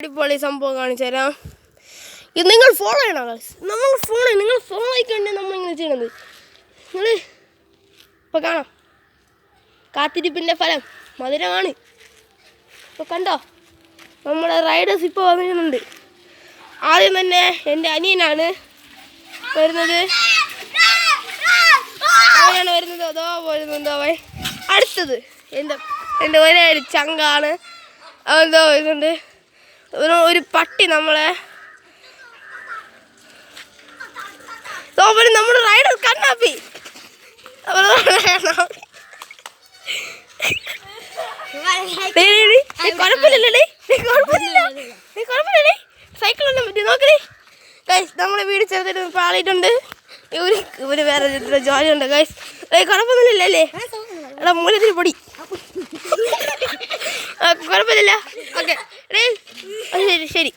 അടിപൊളി സംഭവം കാണിച്ചു തരാം. ഇത് നിങ്ങൾ ഫോളോ ചെയ്യണം. നമ്മൾ നിങ്ങൾ ഫോളോ ആയിക്കണ്ടേ നമ്മൾ ഇങ്ങനെ ചെയ്യണത്. നിങ്ങൾ ഇപ്പം കാണാം, കാത്തിരിപ്പിൻ്റെ ഫലം മധുരമാണ്. ഇപ്പോൾ കണ്ടോ, നമ്മുടെ റൈഡേഴ്സ് ഇപ്പോൾ വന്നിട്ടുണ്ട്. ആദ്യം തന്നെ എൻ്റെ അനിയനാണ് വരുന്നത്. അവനാണ് വരുന്നത്. അതോ വരുന്നുണ്ടോ അവൻ. അടുത്തത് എൻ്റെ ഒരേ ഒരു ചങ്കാണ്. അതെന്തോ വരുന്നുണ്ട്. ഒരു പട്ടി നമ്മളെ നമ്മുടെ റൈഡർ കണ്ണാപ്പി. കുഴപ്പമില്ലല്ലേ, കുഴപ്പമില്ലല്ലേ, സൈക്കിളൊന്നും പറ്റി നോക്കണേ. നമ്മളെ വീട് ചെറുതായിട്ട് പാളിയിട്ടുണ്ട്. ഇവര് വേറെ ജോലിയുണ്ട് ഗൈസ്. കുഴപ്പമൊന്നുമില്ലല്ലേ? എടാ മൂലത്തിന് പൊടി. കുഴപ്പമില്ല. ഓക്കെ ശരി ശരി.